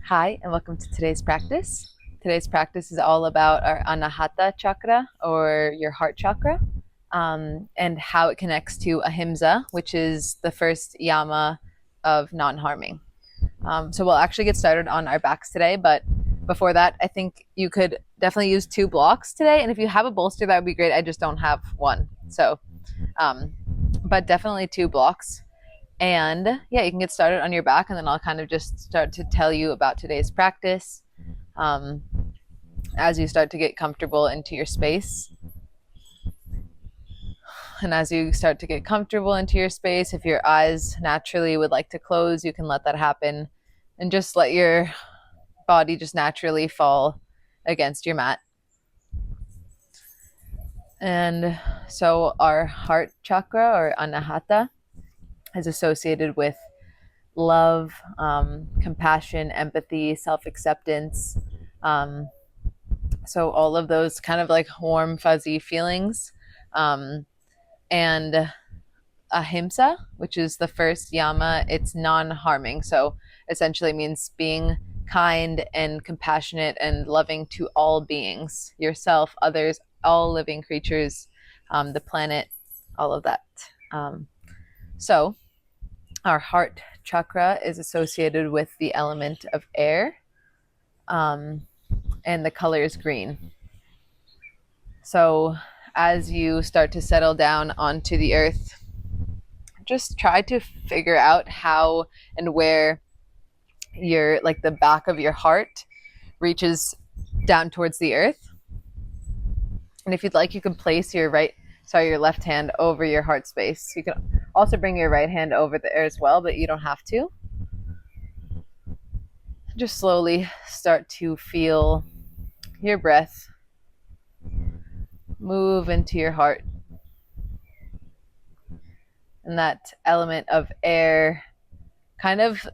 Hi, and welcome to today's practice. Today's practice is all about our Anahata Chakra, or your heart chakra, and how it connects to Ahimsa, which is the first Yama of non-harming. So we'll actually get started on our backs today, but before that, I think you could definitely use 2 blocks today, and if you have a bolster, that would be great. I just don't have one, but definitely 2 blocks. And yeah, you can get started on your back, and then I'll kind of just start to tell you about today's practice um, as you start to get comfortable into your space. And as you start to get comfortable into your space, if your eyes naturally would like to close, you can let that happen and just let your body just naturally fall against your mat. And so our heart chakra, or Anahata, is associated with love, compassion, empathy, self-acceptance. So all of those kind of like warm, fuzzy feelings. And Ahimsa, which is the first Yama, it's non-harming. So essentially means being kind and compassionate and loving to all beings, yourself, others, all living creatures, the planet, all of that. So our heart chakra is associated with the element of air, and the color is green. So as you start to settle down onto the earth, just try to figure out how and where your, like, the back of your heart reaches down towards the earth. And if you'd like, you can place your left hand over your heart space. You can also bring your right hand over there as well, but you don't have to. Just slowly start to feel your breath move into your heart. And that element of air, kind of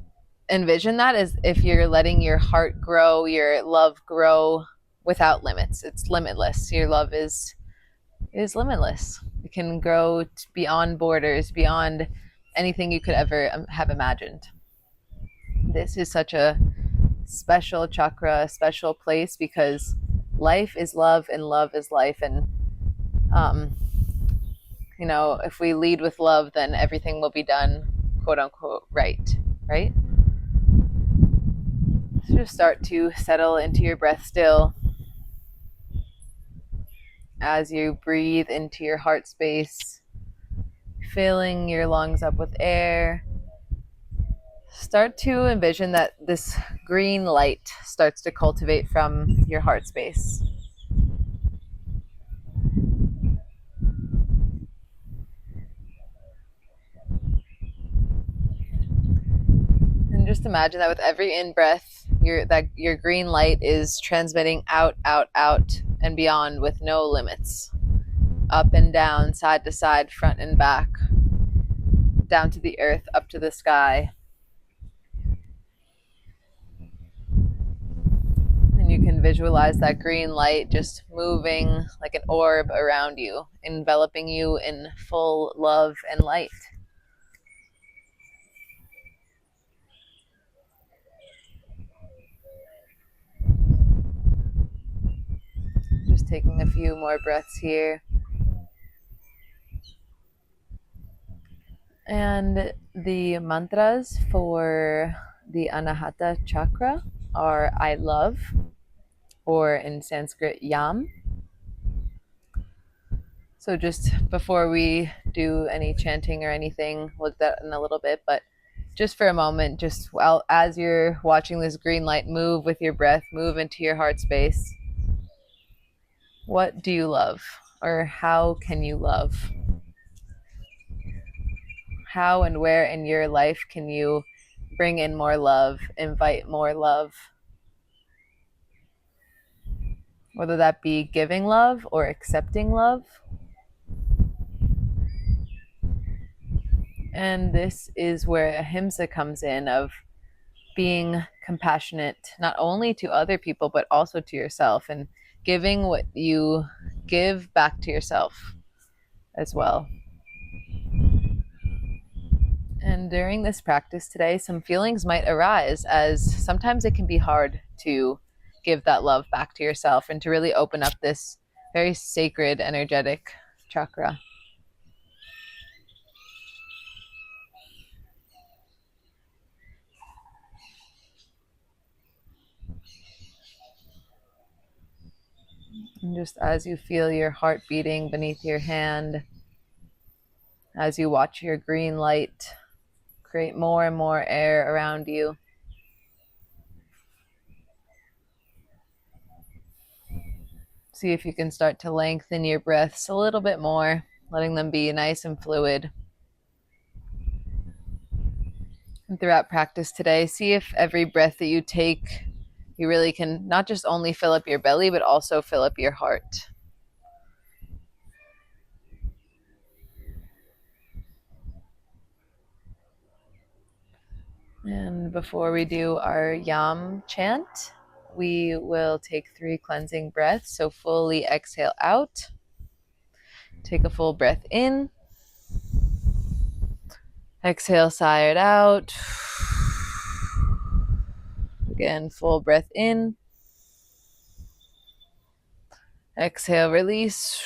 envision that as if you're letting your heart grow, your love grow without limits. It's limitless. Your love is limitless. It can grow beyond borders, beyond anything you could ever have imagined. This is such a special chakra, a special place, because life is love and love is life. And if we lead with love, then everything will be done, quote unquote, right? So just start to settle into your breath still as you breathe into your heart space, filling your lungs up with air. Start to envision that this green light starts to cultivate from your heart space. And just imagine that with every in-breath, your green light is transmitting out, and beyond with no limits. Up and down, side to side, front and back, down to the earth, up to the sky. And you can visualize that green light just moving like an orb around you, enveloping you in full love and light. Just taking a few more breaths here. And the mantras for the Anahata Chakra are I love, or in Sanskrit, Yam. So just before we do any chanting or anything, we'll do that in a little bit, but just for a moment, just as you're watching this green light move with your breath, move into your heart space, what do you love? Or how can you love? How and where in your life can you bring in more love, invite more love? Whether that be giving love or accepting love. And this is where Ahimsa comes in, of being compassionate, not only to other people, but also to yourself, and giving what you give back to yourself as well. And during this practice today, some feelings might arise, as sometimes it can be hard to give that love back to yourself and to really open up this very sacred, energetic chakra. And just as you feel your heart beating beneath your hand, as you watch your green light create more and more air around you, see if you can start to lengthen your breaths a little bit more, letting them be nice and fluid. And throughout practice today, see if every breath that you take, you really can not just only fill up your belly, but also fill up your heart. And before we do our Yam chant, we will take 3 cleansing breaths. So fully exhale out. Take a full breath in. Exhale, sigh it out. Again, full breath in. Exhale, release.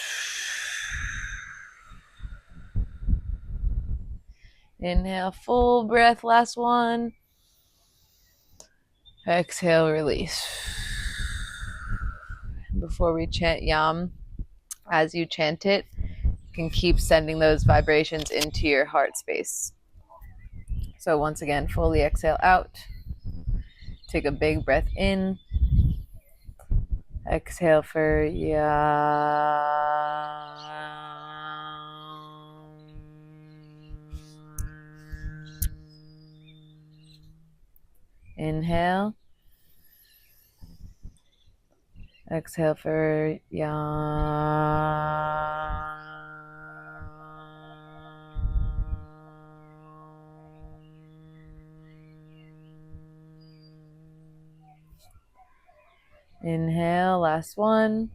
Inhale, full breath, last one. Exhale, release. Before we chant Yam, as you chant it, you can keep sending those vibrations into your heart space. So once again, fully exhale out. Take a big breath in. Exhale for Yam. Inhale. Exhale for Yam. Inhale, last one.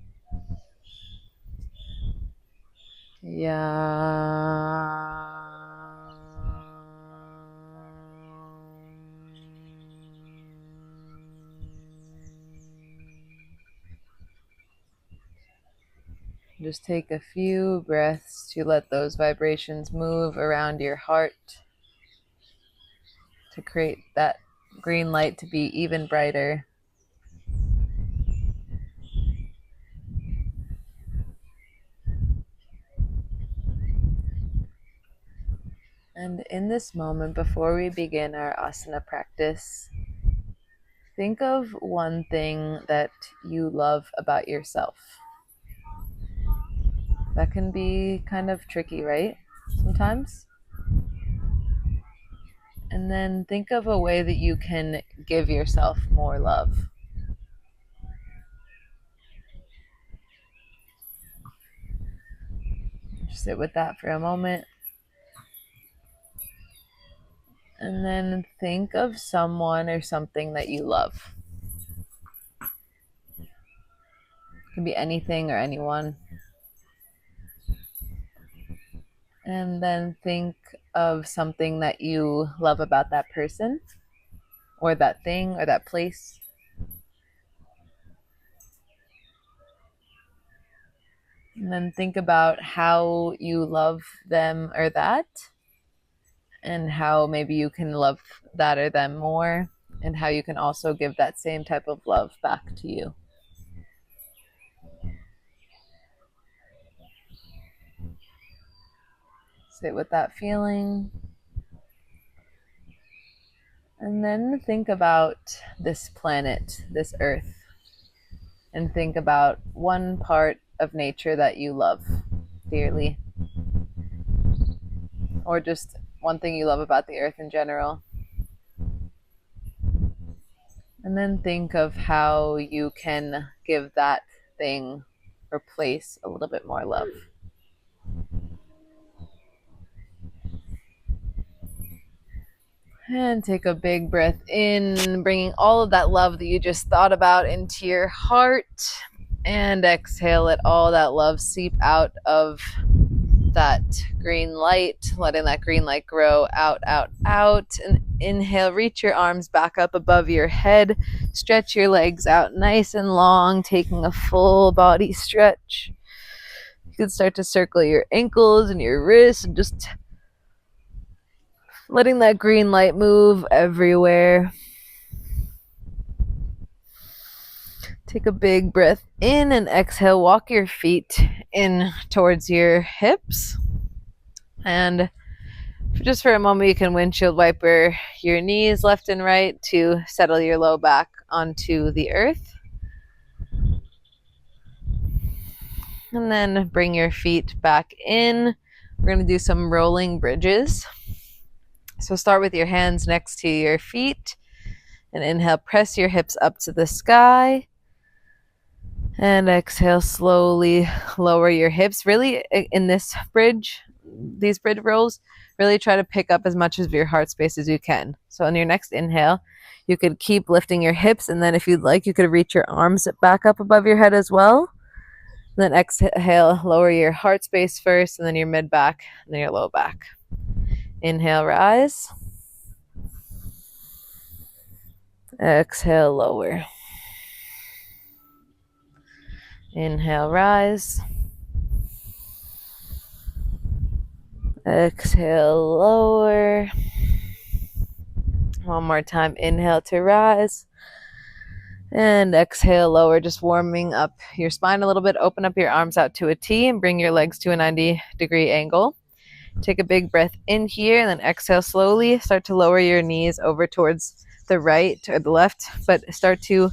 Just take a few breaths to let those vibrations move around your heart to create that green light to be even brighter. And in this moment, before we begin our asana practice, think of one thing that you love about yourself. That can be kind of tricky, right? Sometimes. And then think of a way that you can give yourself more love. Just sit with that for a moment. And then think of someone or something that you love. It can be anything or anyone. And then think of something that you love about that person, or that thing, or that place. And then think about how you love them or that, and how maybe you can love that or them more, and how you can also give that same type of love back to you. Sit with that feeling. And then think about this planet, this earth, and think about one part of nature that you love dearly, or just one thing you love about the earth in general. And then think of how you can give that thing or place a little bit more love. And take a big breath in, bringing all of that love that you just thought about into your heart. And exhale, let all that love seep out of that green light, letting that green light grow out, out, out. And inhale, reach your arms back up above your head. Stretch your legs out nice and long, taking a full body stretch. You can start to circle your ankles and your wrists and just letting that green light move everywhere. Take a big breath in and exhale. Walk your feet in towards your hips. And just for a moment, you can windshield wiper your knees left and right to settle your low back onto the earth. And then bring your feet back in. We're going to do some rolling bridges. So start with your hands next to your feet. And inhale, press your hips up to the sky. And exhale, slowly lower your hips. Really, in this bridge, these bridge rolls, really try to pick up as much of your heart space as you can. So on your next inhale, you could keep lifting your hips, and then if you'd like, you could reach your arms back up above your head as well. And then exhale, lower your heart space first, and then your mid back, and then your low back. Inhale, rise. Exhale, lower. Inhale, rise. Exhale, lower. One more time. Inhale to rise. And exhale, lower. Just warming up your spine a little bit. Open up your arms out to a T and bring your legs to a 90-degree angle. Take a big breath in here and then exhale slowly. Start to lower your knees over towards the right or the left, but start to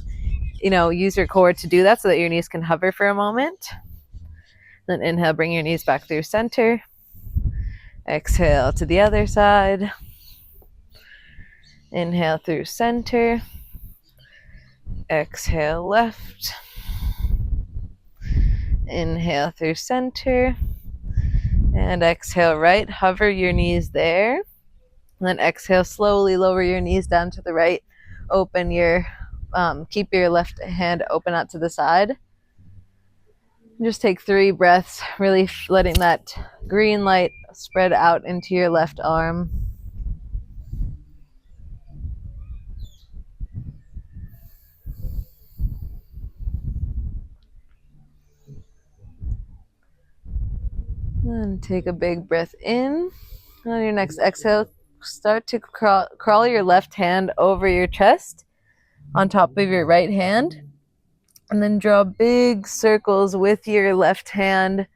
use your core to do that so that your knees can hover for a moment. Then inhale, bring your knees back through center. Exhale to the other side. Inhale through center. Exhale left. Inhale through center. And exhale right. Hover your knees there. And then exhale, slowly lower your knees down to the right. Open your keep your left hand open out to the side. Just take 3 breaths, really letting that green light spread out into your left arm. And take a big breath in. On your next exhale, start to crawl your left hand over your chest on top of your right hand. And then draw big circles with your left hand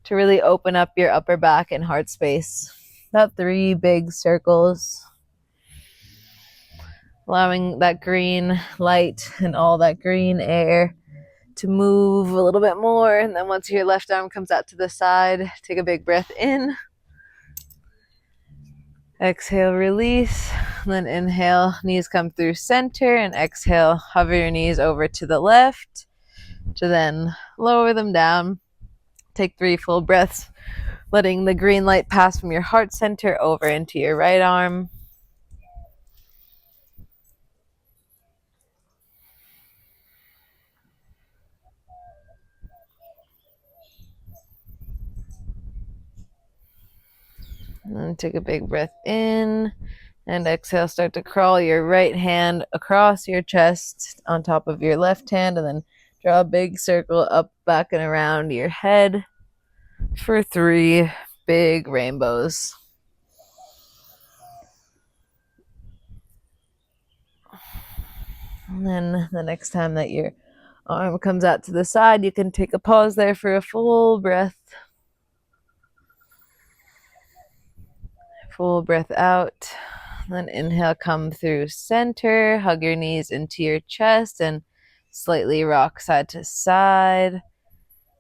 to really open up your upper back and heart space. About 3 big circles. Allowing that green light and all that green air to move a little bit more. And then once your left arm comes out to the side, take a big breath in. Exhale, release. And then inhale, knees come through center, and exhale, hover your knees over to the left to then lower them down. Take 3 full breaths, letting the green light pass from your heart center over into your right arm. And then take a big breath in. And exhale, start to crawl your right hand across your chest on top of your left hand, and then draw a big circle up, back, and around your head for 3 big rainbows. And then the next time that your arm comes out to the side, you can take a pause there for a full breath. Full breath out. Then inhale, come through center, hug your knees into your chest and slightly rock side to side.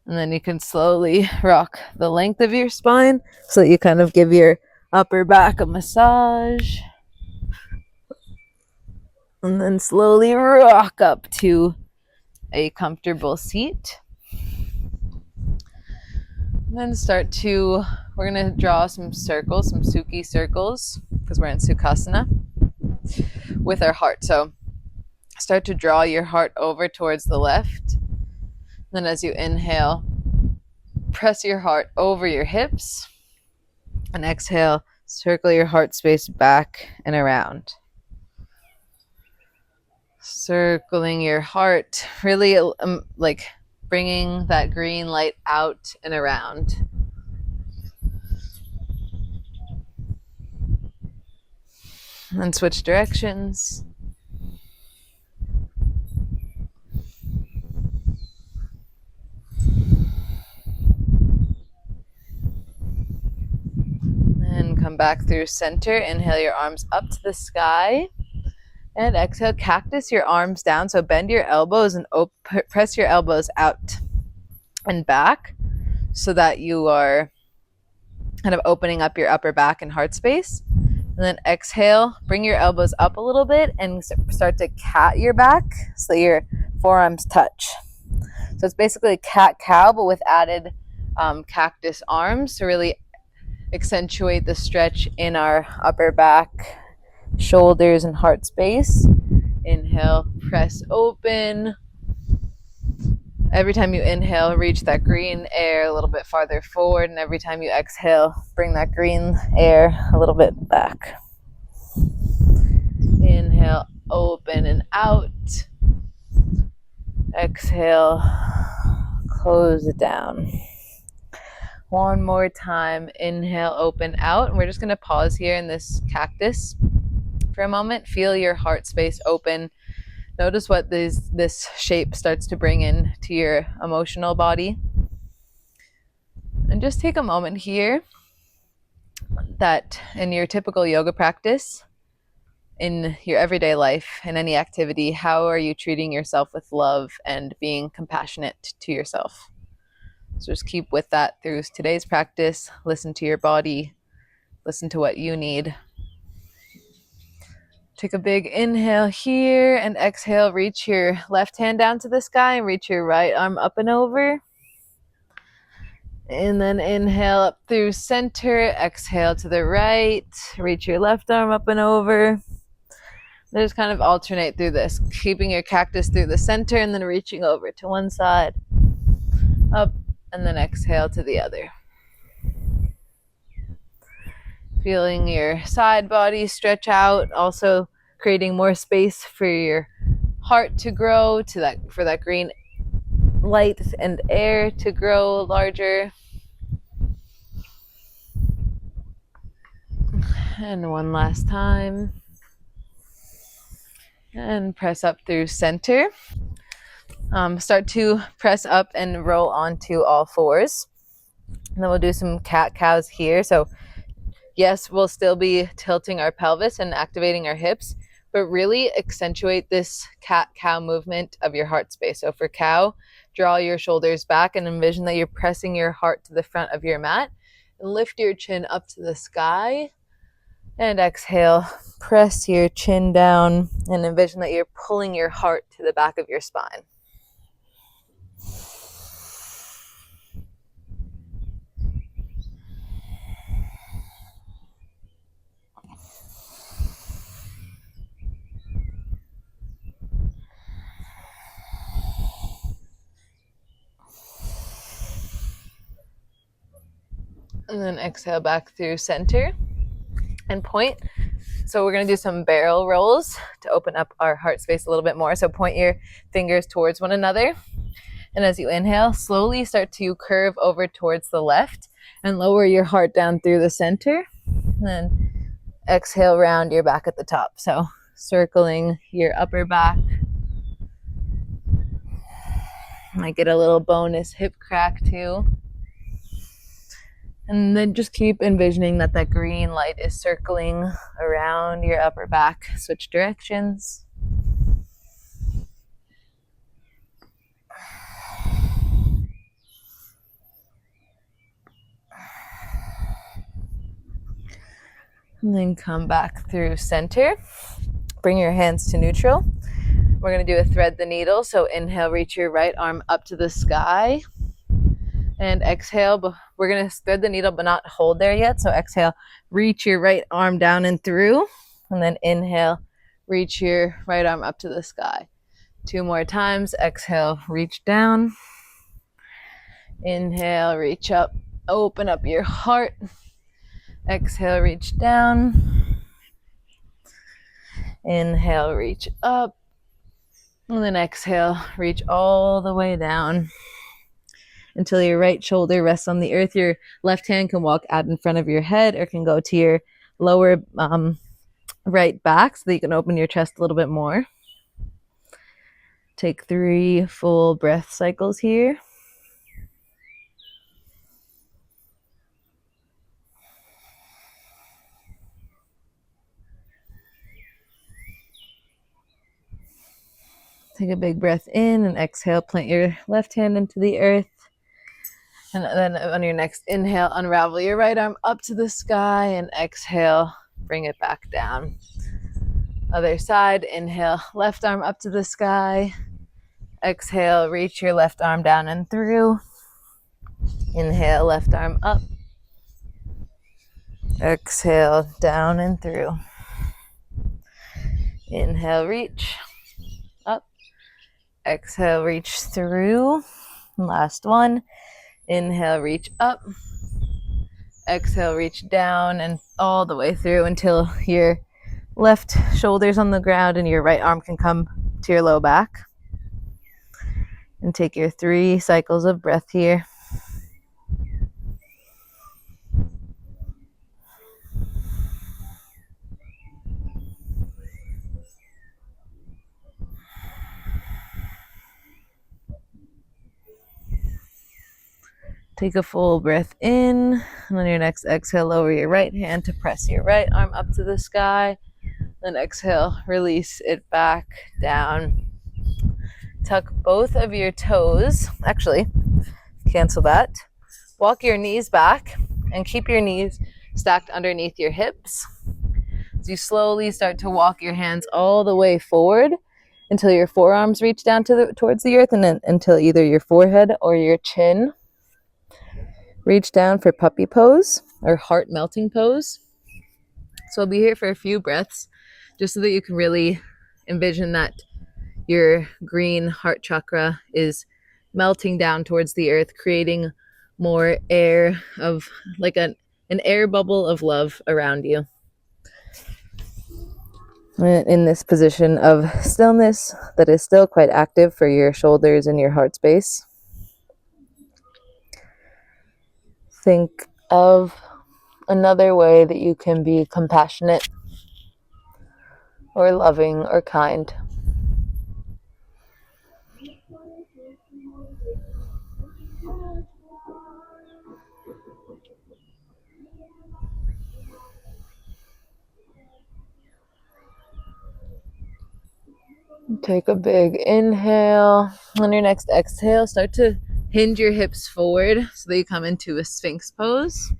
And then you can slowly rock the length of your spine so that you kind of give your upper back a massage. And then slowly rock up to a comfortable seat. And then we're going to draw some circles, some Sukhi circles, because we're in Sukhasana, with our heart. So start to draw your heart over towards the left. Then as you inhale, press your heart over your hips. And exhale, circle your heart space back and around. Circling your heart, really like bringing that green light out and around. And switch directions. And come back through center. Inhale your arms up to the sky. And exhale, cactus your arms down. So bend your elbows and press your elbows out and back so that you are kind of opening up your upper back and heart space. And then exhale, bring your elbows up a little bit and start to cat your back so your forearms touch. So it's basically cat-cow, but with added cactus arms to really accentuate the stretch in our upper back, shoulders, and heart space. Inhale, press open. Every time you inhale, reach that green air a little bit farther forward, and every time you exhale, bring that green air a little bit back. Inhale, open and out. Exhale, close it down. One more time. Inhale, open out. And we're just going to pause here in this cactus for a moment. Feel your heart space open. Notice what this shape starts to bring in to your emotional body. And just take a moment here that in your typical yoga practice, in your everyday life, in any activity, how are you treating yourself with love and being compassionate to yourself? So just keep with that through today's practice. Listen to your body. Listen to what you need. Take a big inhale here and exhale. Reach your left hand down to the sky and reach your right arm up and over. And then inhale up through center. Exhale to the right. Reach your left arm up and over. Just kind of alternate through this, keeping your cactus through the center and then reaching over to one side, up, and then exhale to the other. Feeling your side body stretch out, also creating more space for your heart to grow, for that green light and air to grow larger. And one last time. And press up through center. Start to press up and roll onto all fours. And then we'll do some cat-cows here. So yes, we'll still be tilting our pelvis and activating our hips, but really accentuate this cat-cow movement of your heart space. So for cow, draw your shoulders back and envision that you're pressing your heart to the front of your mat. And lift your chin up to the sky. And exhale, press your chin down and envision that you're pulling your heart to the back of your spine. And then exhale back through center and point. So we're going to do some barrel rolls to open up our heart space a little bit more. So point your fingers towards one another. And as you inhale, slowly start to curve over towards the left and lower your heart down through the center. And then exhale, round your back at the top. So circling your upper back. Might get a little bonus hip crack too. And then just keep envisioning that green light is circling around your upper back. Switch directions. And then come back through center. Bring your hands to neutral. We're going to do a thread the needle. So inhale, reach your right arm up to the sky. And exhale, but we're going to thread the needle but not hold there yet. So exhale, reach your right arm down and through. And then inhale, reach your right arm up to the sky. 2 more times. Exhale, reach down. Inhale, reach up, open up your heart. Exhale, reach down. Inhale, reach up. And then exhale, reach all the way down until your right shoulder rests on the earth. Your left hand can walk out in front of your head or can go to your lower right back so that you can open your chest a little bit more. Take 3 full breath cycles here. Take a big breath in and exhale. Plant your left hand into the earth. And then on your next inhale, unravel your right arm up to the sky and exhale, bring it back down. Other side, inhale, left arm up to the sky. Exhale, reach your left arm down and through. Inhale, left arm up. Exhale, down and through. Inhale, reach up. Exhale, reach through. Last one. Inhale, reach up. Exhale, reach down and all the way through until your left shoulder's on the ground and your right arm can come to your low back. And take your 3 cycles of breath here. Take a full breath in, and on your next exhale, lower your right hand to press your right arm up to the sky. Then exhale, release it back down. Tuck both of your toes. Actually, cancel that. Walk your knees back and keep your knees stacked underneath your hips. As you slowly start to walk your hands all the way forward until your forearms reach down towards the earth, and then until either your forehead or your chin reach down for puppy pose or heart melting pose. So I'll be here for a few breaths just so that you can really envision that your green heart chakra is melting down towards the earth, creating more air of like an air bubble of love around you. In this position of stillness that is still quite active for your shoulders and your heart space, think of another way that you can be compassionate or loving or kind. Take a big inhale. On your next exhale, start to hinge your hips forward so that you come into a Sphinx pose.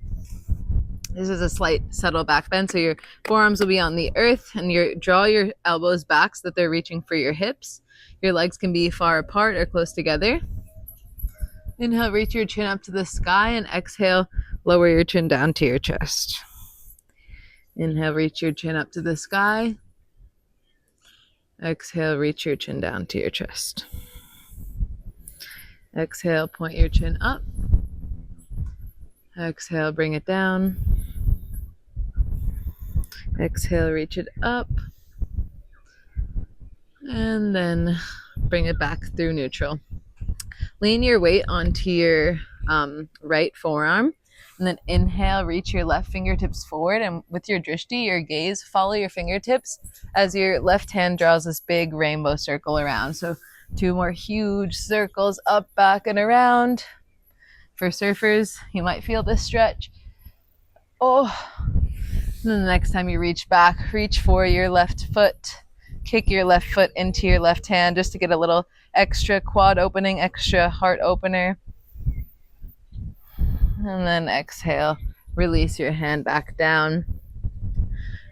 This is a slight subtle back bend, so your forearms will be on the earth, and draw your elbows back so that they're reaching for your hips. Your legs can be far apart or close together. Inhale, reach your chin up to the sky, and exhale, lower your chin down to your chest. Inhale, reach your chin up to the sky. Exhale, reach your chin down to your chest. Exhale, point your chin up. Exhale, bring it down. Exhale, reach it up. And then bring it back through neutral. Lean your weight onto your right forearm. And then inhale, reach your left fingertips forward. And with your drishti, your gaze, follow your fingertips as your left hand draws this big rainbow circle around. So 2 more huge circles up, back, and around. For surfers, you might feel this stretch. Oh. And then the next time you reach back, reach for your left foot. Kick your left foot into your left hand just to get a little extra quad opening, extra heart opener. And then exhale, release your hand back down.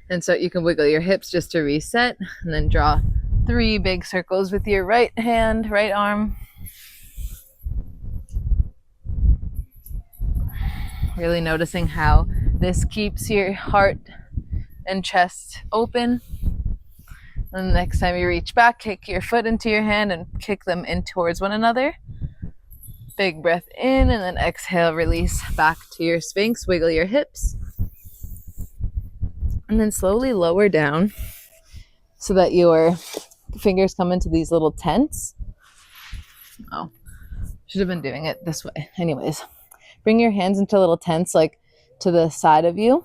And so you can wiggle your hips just to reset, and then draw 3 big circles with your right hand, right arm. Really noticing how this keeps your heart and chest open. And the next time you reach back, kick your foot into your hand and kick them in towards one another. Big breath in, and then exhale, release back to your Sphinx. Wiggle your hips. And then slowly lower down so that your fingers come into these little tents. Oh, should have been doing it this way. Anyways, bring your hands into little tents, like to the side of you.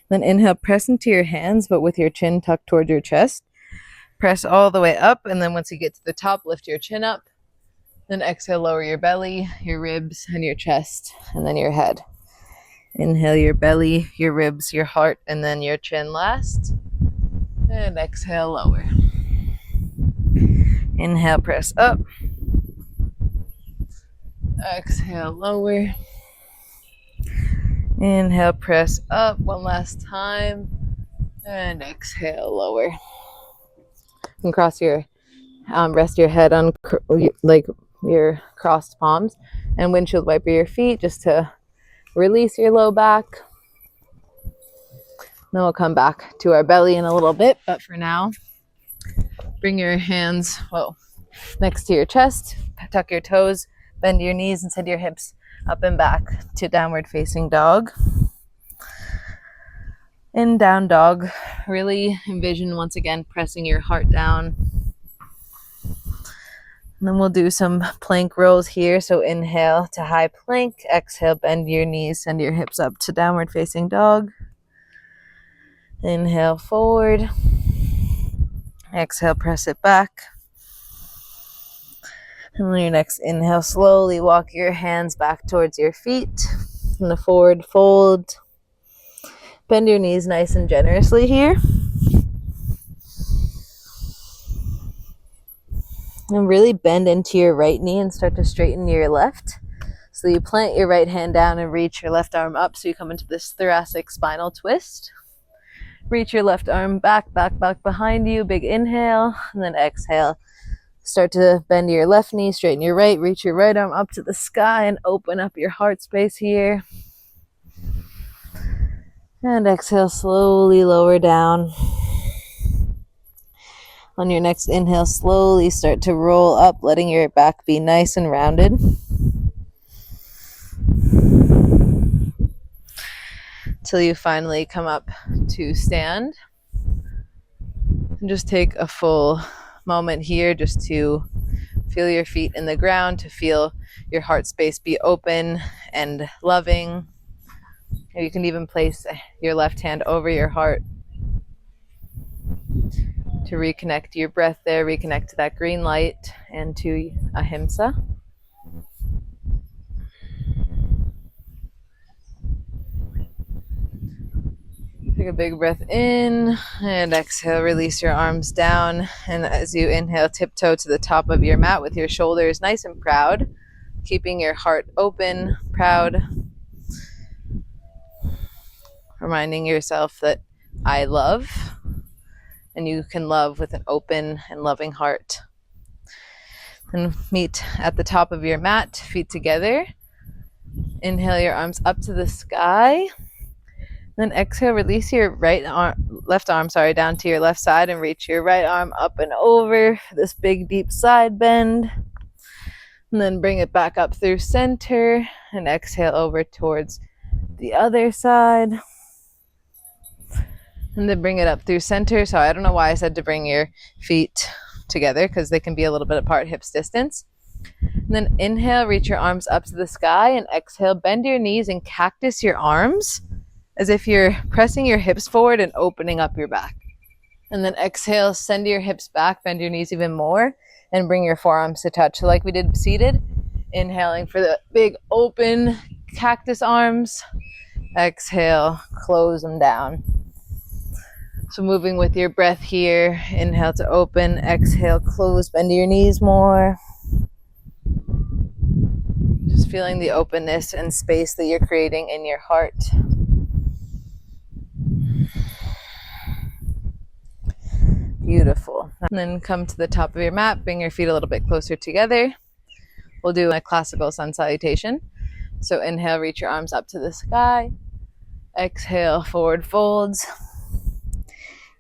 Then inhale, press into your hands, but with your chin tucked towards your chest. Press all the way up, and then once you get to the top, lift your chin up. Then exhale, lower your belly, your ribs, and your chest, and then your head. Inhale your belly, your ribs, your heart, and then your chin last. And exhale, lower. Inhale, press up. Exhale, lower. Inhale, press up one last time. And exhale, lower. You can cross your, rest your head on like your crossed palms, and windshield wiper your feet just to release your low back. Then we'll come back to our belly in a little bit, but for now, bring your hands next to your chest, tuck your toes, bend your knees, and send your hips up and back to downward facing dog. In down dog, really envision once again pressing your heart down. And then we'll do some plank rolls here. So inhale to high plank, exhale, bend your knees, send your hips up to downward facing dog. Inhale forward, exhale, press it back. And on your next inhale, slowly walk your hands back towards your feet in the forward fold. Bend your knees nice and generously here. And really bend into your right knee and start to straighten your left. So you plant your right hand down and reach your left arm up so you come into this thoracic spinal twist. Reach your left arm back behind you. Big inhale, and then exhale. Start to bend your left knee, straighten your right, reach your right arm up to the sky and open up your heart space here. And exhale, slowly lower down. On your next inhale, slowly start to roll up, letting your back be nice and rounded. Till you finally come up to stand. And just take a full moment here just to feel your feet in the ground, to feel your heart space be open and loving. You can even place your left hand over your heart to reconnect to your breath there, reconnect to that green light and to Ahimsa. Take a big breath in and exhale, release your arms down. And as you inhale, tiptoe to the top of your mat with your shoulders nice and proud, keeping your heart open, proud. Reminding yourself that I love, and you can love with an open and loving heart. And meet at the top of your mat, feet together. Inhale your arms up to the sky. Then exhale, release your left arm down to your left side and reach your right arm up and over for this big deep side bend. And then bring it back up through center and exhale over towards the other side. And then bring it up through center. So I don't know why I said to bring your feet together, because they can be a little bit apart, hips distance. And then inhale, reach your arms up to the sky, and exhale, bend your knees and cactus your arms as if you're pressing your hips forward and opening up your back. And then exhale, send your hips back, bend your knees even more, and bring your forearms to touch. So like we did seated, inhaling for the big open cactus arms. Exhale, close them down. So moving with your breath here, inhale to open, exhale, close, bend your knees more. Just feeling the openness and space that you're creating in your heart. Beautiful. And then come to the top of your mat, bring your feet a little bit closer together. We'll do a classical sun salutation. So inhale, reach your arms up to the sky. Exhale, forward folds.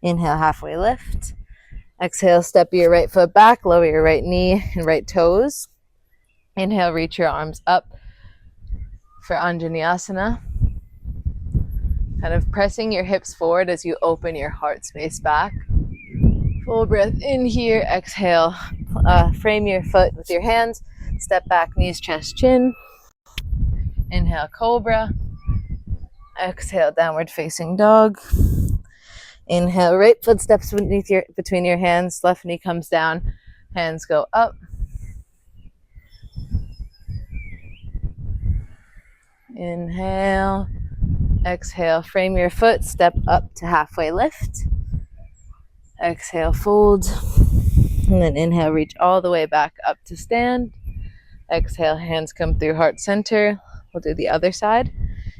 Inhale, halfway lift. Exhale, step your right foot back, lower your right knee and right toes. Inhale, reach your arms up for Anjaneyasana. Kind of pressing your hips forward as you open your heart space back. Full breath in here. Exhale. Frame your foot with your hands. Step back, knees, chest, chin. Inhale, cobra. Exhale, downward facing dog. Inhale, right foot steps between your hands. Left knee comes down. Hands go up. Inhale. Exhale, frame your foot. Step up to halfway lift. Exhale, fold. And then inhale, reach all the way back up to stand. Exhale, hands come through heart center. We'll do the other side.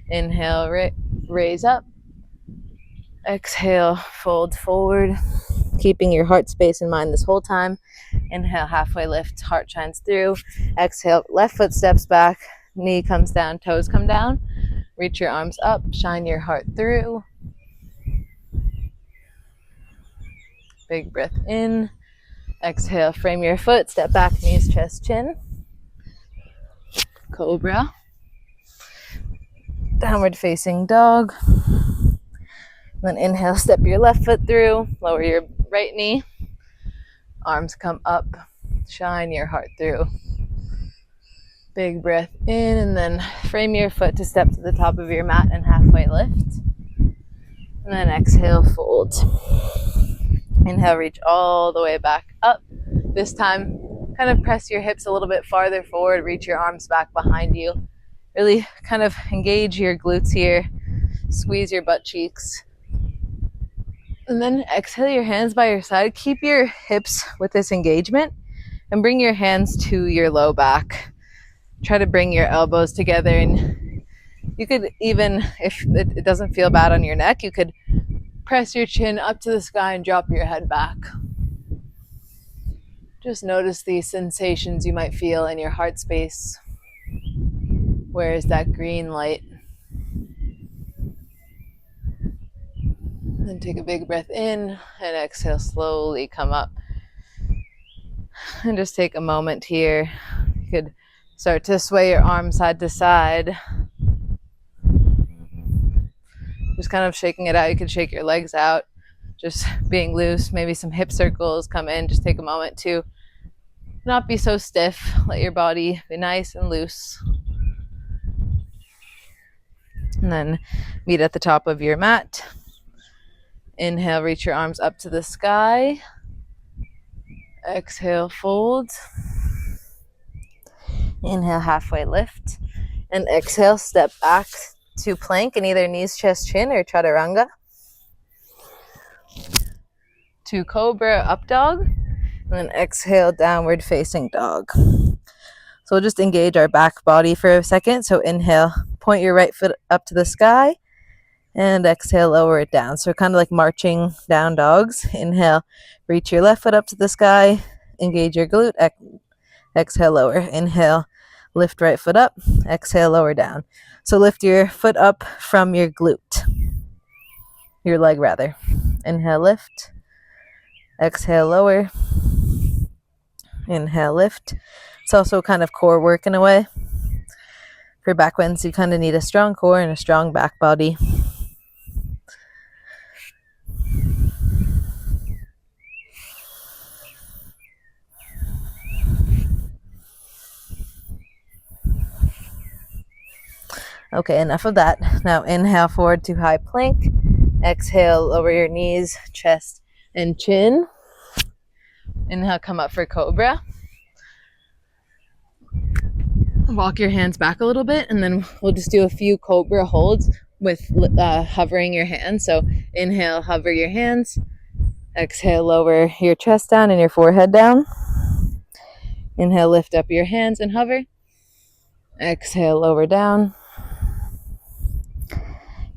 Inhale, raise up. Exhale, fold forward, keeping your heart space in mind this whole time. Inhale, halfway lift, heart shines through. Exhale, left foot steps back, knee comes down, toes come down. Reach your arms up, shine your heart through. Big breath in. Exhale, frame your foot, step back, knees, chest, chin. Cobra. Downward facing dog. Then inhale, step your left foot through, lower your right knee. Arms come up, shine your heart through. Big breath in, and then frame your foot to step to the top of your mat and halfway lift. And then exhale, fold. Inhale, reach all the way back up. This time, kind of press your hips a little bit farther forward, reach your arms back behind you. Really kind of engage your glutes here, squeeze your butt cheeks. And then exhale your hands by your side. Keep your hips with this engagement and bring your hands to your low back. Try to bring your elbows together, and you could even, if it doesn't feel bad on your neck, you could press your chin up to the sky and drop your head back. Just notice the sensations you might feel in your heart space. Where is that green light? Then take a big breath in and exhale, slowly come up. And just take a moment here. You could start to sway your arms side to side. Just kind of shaking it out. You could shake your legs out, just being loose. Maybe some hip circles come in. Just take a moment to not be so stiff. Let your body be nice and loose. And then meet at the top of your mat. Inhale, reach your arms up to the sky. Exhale, fold. Inhale, halfway lift. And exhale, step back to plank in either knees, chest, chin, or chaturanga. To cobra, up dog. And then exhale, downward facing dog. So we'll just engage our back body for a second. So inhale, point your right foot up to the sky. And exhale, lower it down. So kind of like marching down dogs. Inhale, reach your left foot up to the sky. Engage your glute. Exhale, lower. Inhale, lift right foot up. Exhale, lower down. So lift your foot up from your glute. Your leg, rather. Inhale, lift. Exhale, lower. Inhale, lift. It's also kind of core work in a way. For backbends, you kind of need a strong core and a strong back body. Okay, enough of that. Now inhale forward to high plank. Exhale, lower your knees, chest, and chin. Inhale, come up for cobra. Walk your hands back a little bit, and then we'll just do a few cobra holds with hovering your hands. So inhale, hover your hands. Exhale, lower your chest down and your forehead down. Inhale, lift up your hands and hover. Exhale, lower down.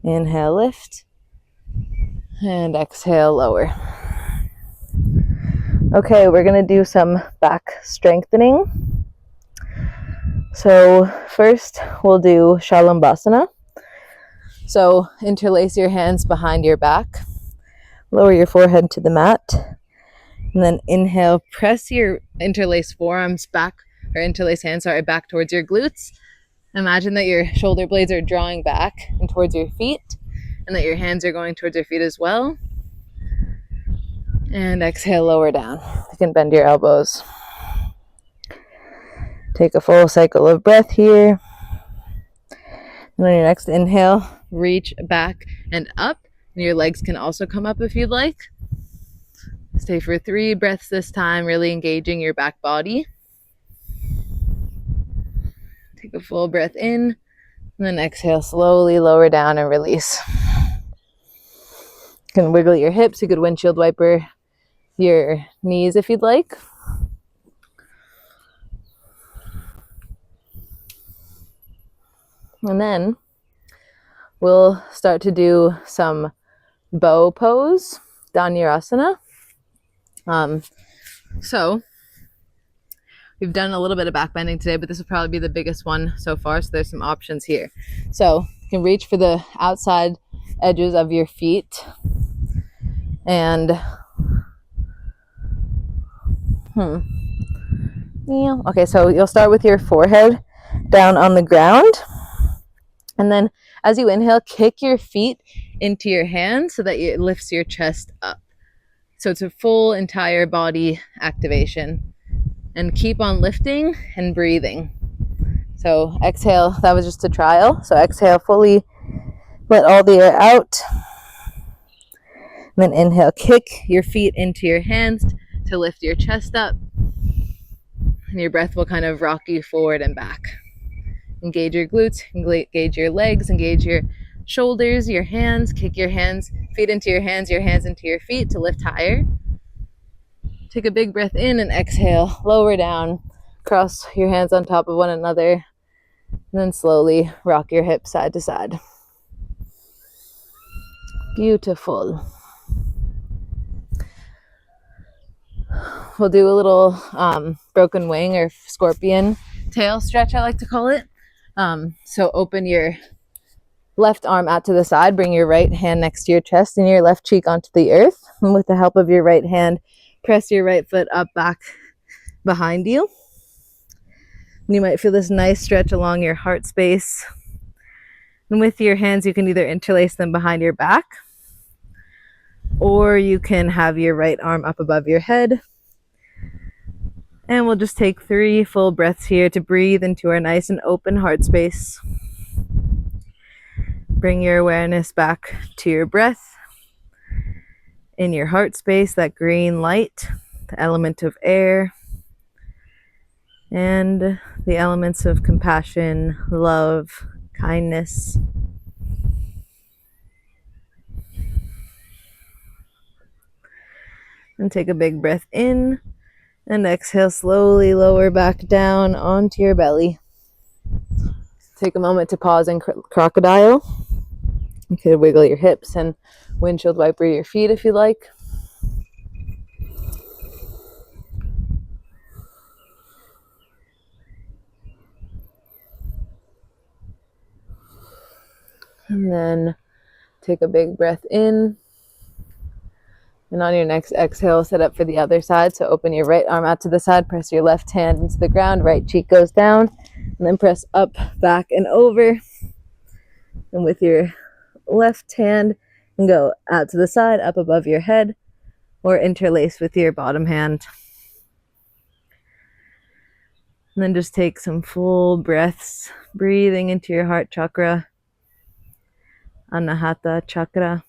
Inhale, lift. And exhale, lower. Okay, we're going to do some back strengthening. So first, we'll do Shalambhasana. So interlace your hands behind your back. Lower your forehead to the mat. And then inhale, press your interlaced forearms back or interlace hands, sorry, back towards your glutes. Imagine that your shoulder blades are drawing back and towards your feet, and that your hands are going towards your feet as well. And exhale, lower down. You can bend your elbows. Take a full cycle of breath here. And on your next inhale, reach back and up. And your legs can also come up if you'd like. Stay for 3 breaths this time, really engaging your back body. Take a full breath in, and then exhale, slowly lower down and release. You can wiggle your hips. You could windshield wiper your knees if you'd like. And then we'll start to do some bow pose, Dhanurasana. So we've done a little bit of back bending today, but this will probably be the biggest one so far. So there's some options here. So you can reach for the outside edges of your feet and okay, so you'll start with your forehead down on the ground. And then as you inhale, kick your feet into your hands so that it lifts your chest up. So it's a full entire body activation. And keep on lifting and breathing. So exhale, that was just a trial. So exhale fully, let all the air out. And then inhale, kick your feet into your hands to lift your chest up. And your breath will kind of rock you forward and back. Engage your glutes, engage your legs, engage your shoulders, your hands, kick your hands, feet into your hands into your feet to lift higher. Take a big breath in and exhale, lower down, cross your hands on top of one another, and then slowly rock your hips side to side. Beautiful. We'll do a little broken wing or scorpion tail stretch, I like to call it. So open your left arm out to the side, bring your right hand next to your chest and your left cheek onto the earth. And with the help of your right hand, press your right foot up back behind you. And you might feel this nice stretch along your heart space. And with your hands, you can either interlace them behind your back, or you can have your right arm up above your head. And we'll just take 3 full breaths here to breathe into our nice and open heart space. Bring your awareness back to your breath. In your heart space, that green light, the element of air, and the elements of compassion, love, kindness. And take a big breath in, and exhale, slowly lower back down onto your belly. Take a moment to pause in crocodile. You could wiggle your hips and windshield wiper your feet if you like. And then take a big breath in. And on your next exhale, set up for the other side. So open your right arm out to the side, press your left hand into the ground, right cheek goes down, and then press up, back, and over. And with your left hand, and go out to the side, up above your head, or interlace with your bottom hand. And then just take some full breaths, breathing into your heart chakra, Anahata Chakra.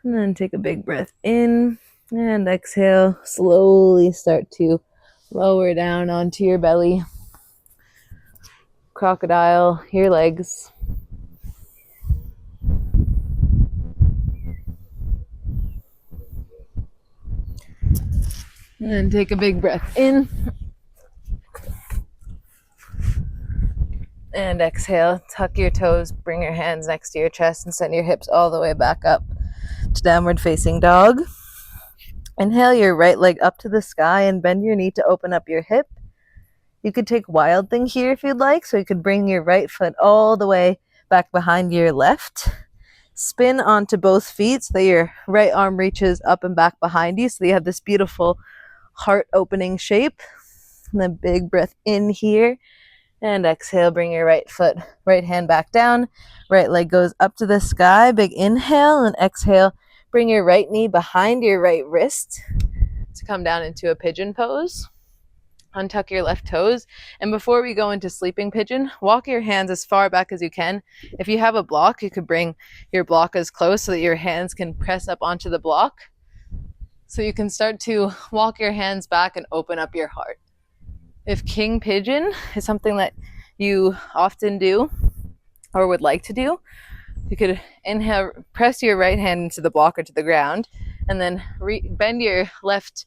And then take a big breath in and exhale. Slowly start to lower down onto your belly. Crocodile, your legs. And then take a big breath in. And exhale. Tuck your toes, bring your hands next to your chest, and send your hips all the way back up to downward facing dog. Inhale your right leg up to the sky and bend your knee to open up your hip. You could take Wild Thing here if you'd like. So you could bring your right foot all the way back behind your left. Spin onto both feet so that your right arm reaches up and back behind you. So you have this beautiful heart opening shape. And then big breath in here. And exhale, bring your right hand back down. Right leg goes up to the sky. Big inhale and exhale. Bring your right knee behind your right wrist to come down into a pigeon pose. Untuck your left toes. And before we go into sleeping pigeon, walk your hands as far back as you can. If you have a block, you could bring your block as close so that your hands can press up onto the block. So you can start to walk your hands back and open up your heart. If king pigeon is something that you often do or would like to do, you could inhale, press your right hand into the block or to the ground, and then bend your left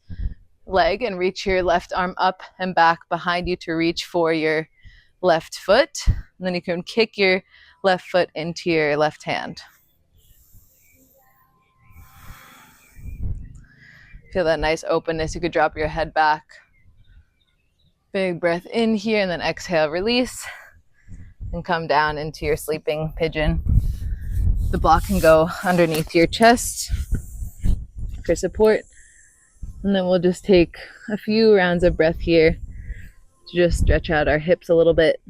leg and reach your left arm up and back behind you to reach for your left foot. And then you can kick your left foot into your left hand. Feel that nice openness. You could drop your head back. Big breath in here and then exhale, release, and come down into your sleeping pigeon. The block can go underneath your chest for support. And then we'll just take a few rounds of breath here to just stretch out our hips a little bit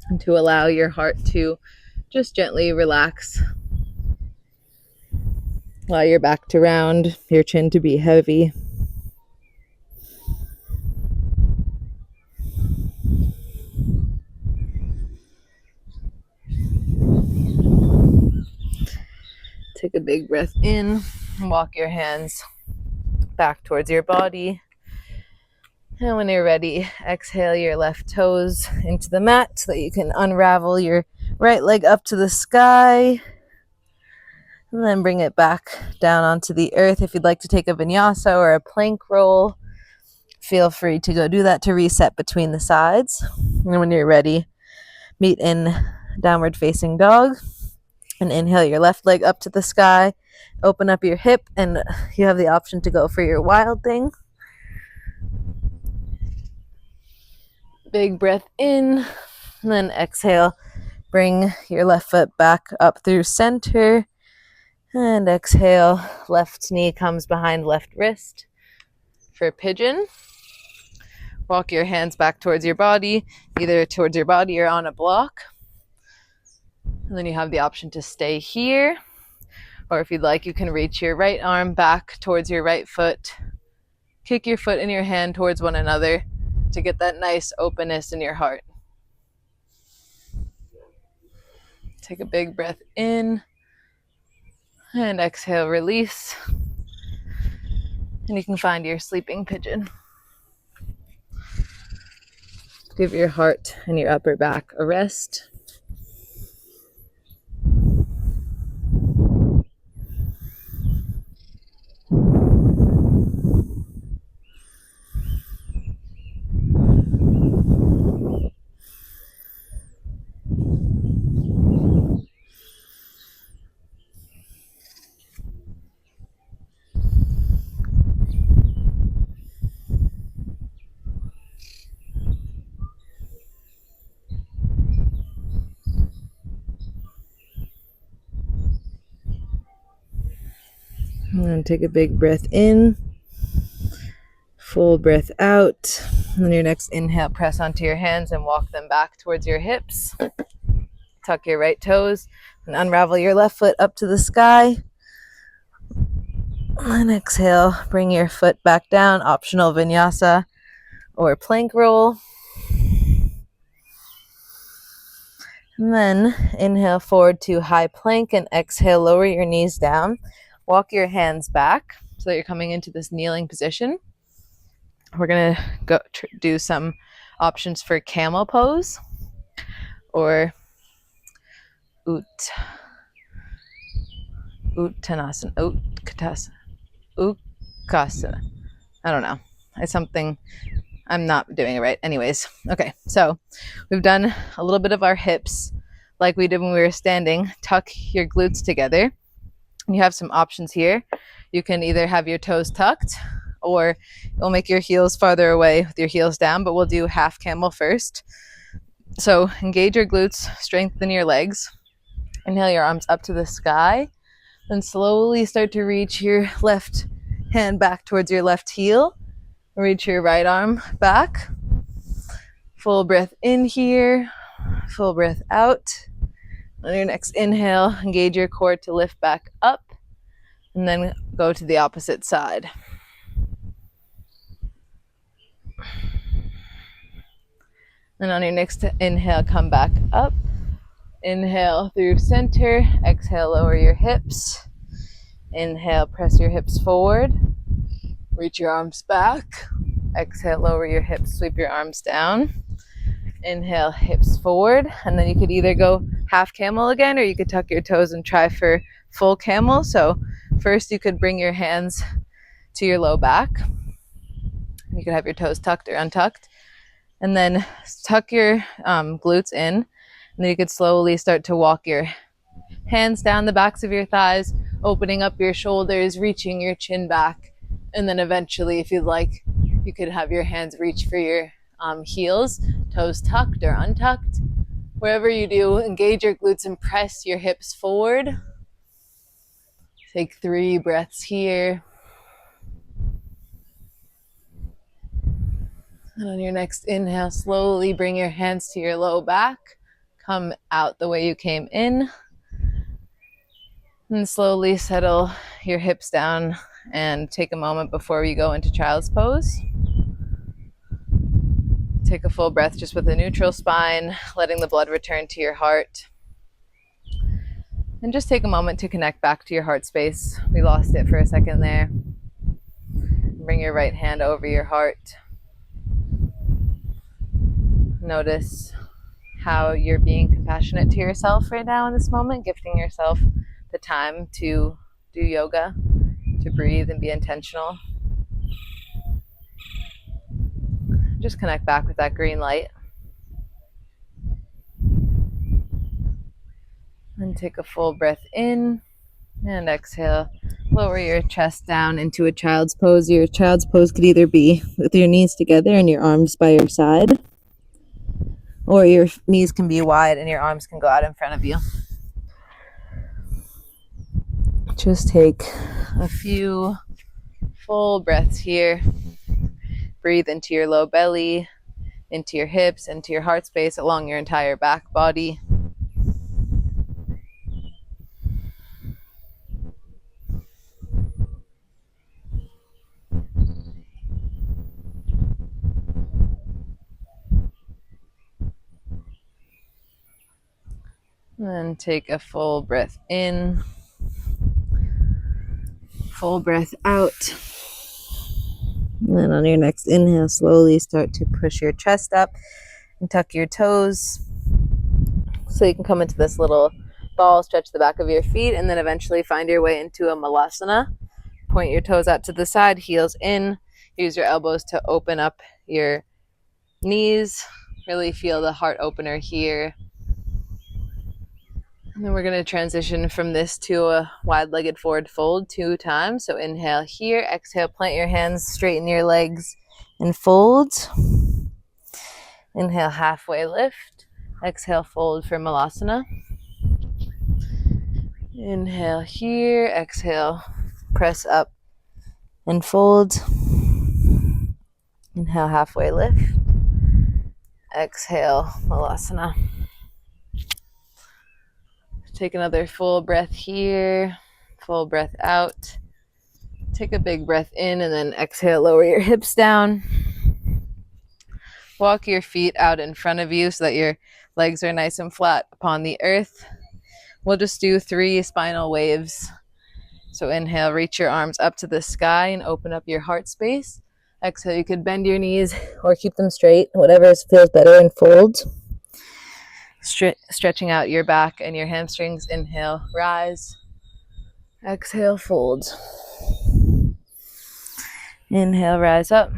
and to allow your heart to just gently relax. Allow your back to round, your chin to be heavy. Take a big breath in and walk your hands back towards your body. And when you're ready, exhale your left toes into the mat so that you can unravel your right leg up to the sky. And then bring it back down onto the earth. If you'd like to take a vinyasa or a plank roll, feel free to go do that to reset between the sides. And when you're ready, meet in downward facing dog. And inhale your left leg up to the sky. Open up your hip, and you have the option to go for your Wild Thing. Big breath in, and then exhale. Bring your left foot back up through center. And exhale, left knee comes behind left wrist for pigeon. Walk your hands back towards your body, either towards your body or on a block. And then you have the option to stay here. Or if you'd like, you can reach your right arm back towards your right foot. Kick your foot and your hand towards one another to get that nice openness in your heart. Take a big breath in. And exhale, release. And you can find your sleeping pigeon. Give your heart and your upper back a rest. And then take a big breath in, full breath out. And then your next inhale, press onto your hands and walk them back towards your hips. Tuck your right toes and unravel your left foot up to the sky. And exhale, bring your foot back down, optional vinyasa or plank roll. And then inhale forward to high plank and exhale, lower your knees down. Walk your hands back so that you're coming into this kneeling position. We're going to go do some options for camel pose or Uttanasana. Utkasana. I don't know. It's something, I'm not doing it right. Anyways, okay, so we've done a little bit of our hips like we did when we were standing. Tuck your glutes together. You have some options here. You can either have your toes tucked or it'll make your heels farther away with your heels down, but we'll do half camel first. So engage your glutes, strengthen your legs. Inhale your arms up to the sky. Then slowly start to reach your left hand back towards your left heel. Reach your right arm back. Full breath in here. Full breath out. On your next inhale, engage your core to lift back up. And then go to the opposite side. And on your next inhale, come back up. Inhale through center. Exhale, lower your hips. Inhale, press your hips forward. Reach your arms back. Exhale, lower your hips, sweep your arms down. Inhale, hips forward. And then you could either go half camel again, or you could tuck your toes and try for full camel. So first you could bring your hands to your low back. You could have your toes tucked or untucked. And then tuck your glutes in. And then you could slowly start to walk your hands down the backs of your thighs, opening up your shoulders, reaching your chin back. And then eventually, if you'd like, you could have your hands reach for your heels, toes tucked or untucked. Wherever you do, engage your glutes and press your hips forward. Take 3 breaths here. And on your next inhale, slowly bring your hands to your low back. Come out the way you came in. And slowly settle your hips down and take a moment before we go into child's pose. Take a full breath just with a neutral spine, letting the blood return to your heart. And just take a moment to connect back to your heart space. We lost it for a second there. Bring your right hand over your heart. Notice how you're being compassionate to yourself right now in this moment, gifting yourself the time to do yoga, to breathe and be intentional. Just connect back with that green light. And take a full breath in and exhale. Lower your chest down into a child's pose. Your child's pose could either be with your knees together and your arms by your side, or your knees can be wide and your arms can go out in front of you. Just take a few full breaths here. Breathe into your low belly, into your hips, into your heart space, along your entire back body. And then take a full breath in, full breath out. And then on your next inhale, slowly start to push your chest up and tuck your toes. So you can come into this little ball, stretch the back of your feet, and then eventually find your way into a malasana. Point your toes out to the side, heels in. Use your elbows to open up your knees. Really feel the heart opener here. And then we're going to transition from this to a wide-legged forward fold 2 times. So inhale here, exhale, plant your hands, straighten your legs, and fold. Inhale, halfway lift. Exhale, fold for malasana. Inhale here, exhale, press up and fold. Inhale, halfway lift. Exhale, malasana. Take another full breath here, full breath out. Take a big breath in and then exhale, lower your hips down. Walk your feet out in front of you so that your legs are nice and flat upon the earth. We'll just do 3 spinal waves. So inhale, reach your arms up to the sky and open up your heart space. Exhale, you could bend your knees or keep them straight, whatever feels better, and fold. Stretching out your back and your hamstrings. Inhale, rise. Exhale, fold. Inhale, rise up.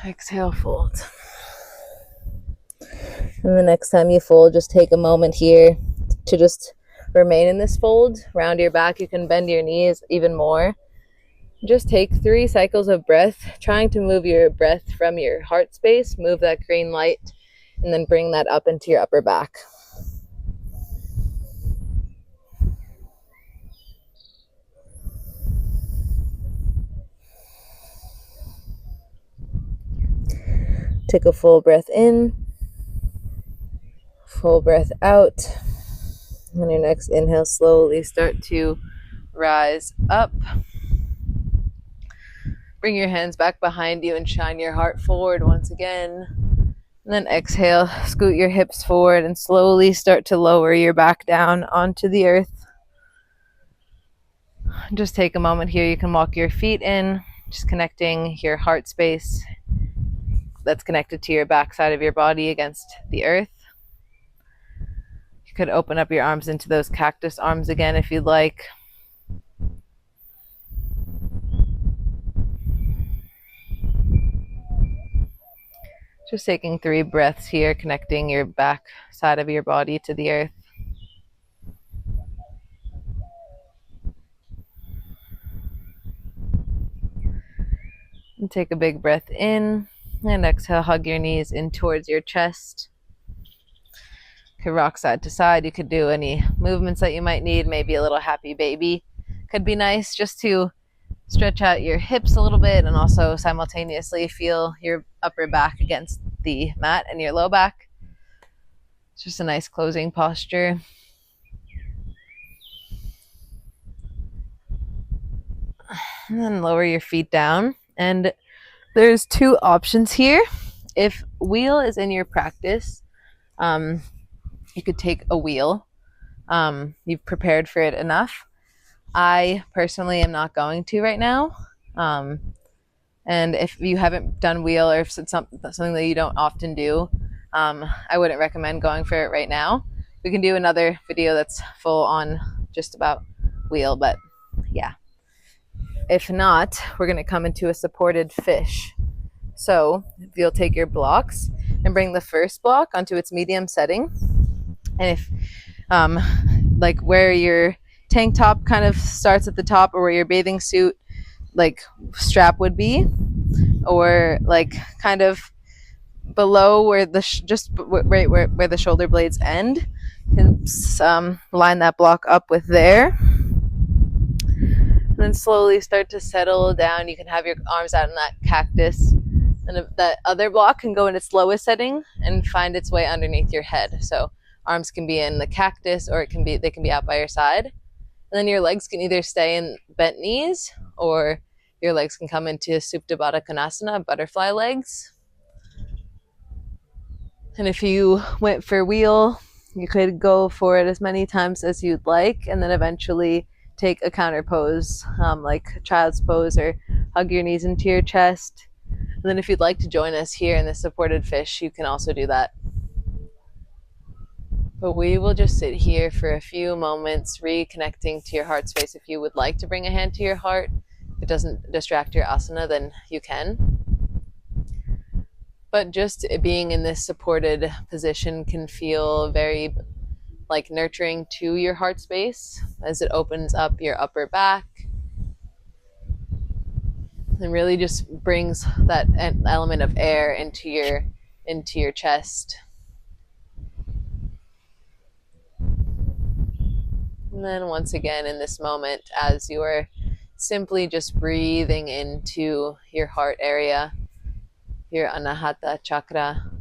Exhale, fold. And the next time you fold, just take a moment here to just remain in this fold. Round your back, you can bend your knees even more. Just take 3 cycles of breath, trying to move your breath from your heart space, move that green light, and then bring that up into your upper back. Take a full breath in, full breath out. On your next inhale, slowly start to rise up. Bring your hands back behind you and shine your heart forward once again. And then exhale, scoot your hips forward and slowly start to lower your back down onto the earth. Just take a moment here. You can walk your feet in, just connecting your heart space that's connected to your back side of your body against the earth. You could open up your arms into those cactus arms again if you'd like. Just taking 3 breaths here, connecting your back side of your body to the earth. And take a big breath in, and exhale, hug your knees in towards your chest. You could rock side to side. You could do any movements that you might need. Maybe a little happy baby could be nice, just to stretch out your hips a little bit and also simultaneously feel your upper back against the mat and your low back. It's just a nice closing posture. And then lower your feet down. And there's 2 options here. If wheel is in your practice, you could take a wheel. You've prepared for it enough. I personally am not going to right now. And if you haven't done wheel, or if it's something that you don't often do, I wouldn't recommend going for it right now. We can do another video that's full on just about wheel, but yeah. If not, we're going to come into a supported fish. So you'll take your blocks and bring the first block onto its medium setting. And if like where your tank top kind of starts at the top, or where your bathing suit like strap would be, or like kind of below where the right where the shoulder blades end, you can line that block up with there. And then slowly start to settle down. You can have your arms out in that cactus, and that other block can go in its lowest setting and find its way underneath your head. So arms can be in the cactus, or they can be out by your side. And then your legs can either stay in bent knees, or your legs can come into Supta Baddha Konasana, butterfly legs. And if you went for wheel, you could go for it as many times as you'd like, and then eventually take a counter pose, like child's pose, or hug your knees into your chest. And then if you'd like to join us here in the supported fish, you can also do that. But we will just sit here for a few moments, reconnecting to your heart space. If you would like to bring a hand to your heart, if it doesn't distract your asana, then you can. But just being in this supported position can feel very like nurturing to your heart space, as it opens up your upper back and really just brings that element of air into your chest. And then once again in this moment, as you are simply just breathing into your heart area, your Anahata Chakra,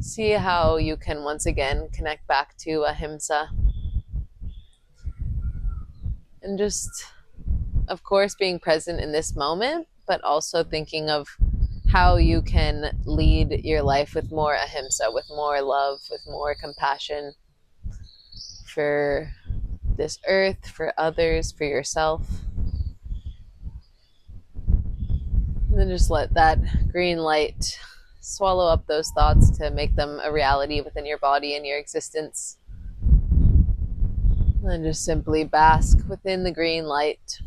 see how you can once again connect back to Ahimsa. And just, of course, being present in this moment, but also thinking of how you can lead your life with more Ahimsa, with more love, with more compassion for this earth, for others, for yourself. And then just let that green light swallow up those thoughts to make them a reality within your body and your existence. And then just simply bask within the green light.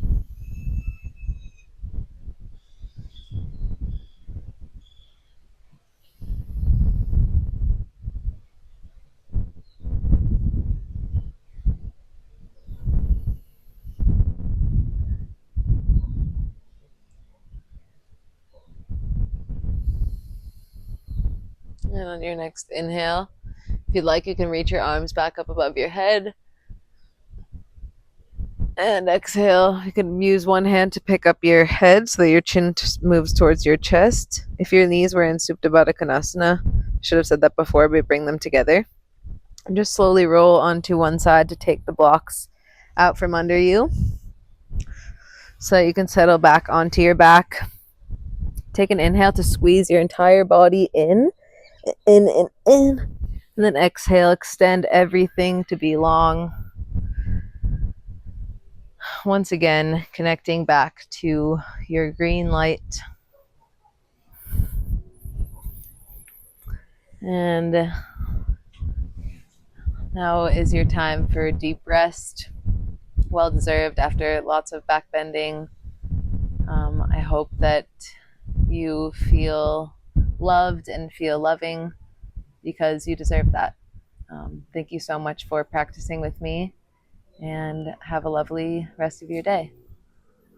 And on your next inhale, if you'd like, you can reach your arms back up above your head. And exhale, you can use one hand to pick up your head so that your chin moves towards your chest. If your knees were in Supta Baddha Konasana, should have said that before, but bring them together. And just slowly roll onto one side to take the blocks out from under you so that you can settle back onto your back. Take an inhale to squeeze your entire body in. And then exhale, extend everything to be long. Once again, connecting back to your green light. And now is your time for a deep rest. Well deserved after lots of back bending. I hope that you feel loved and feel loving because you deserve that. Thank you so much for practicing with me, and have a lovely rest of your day.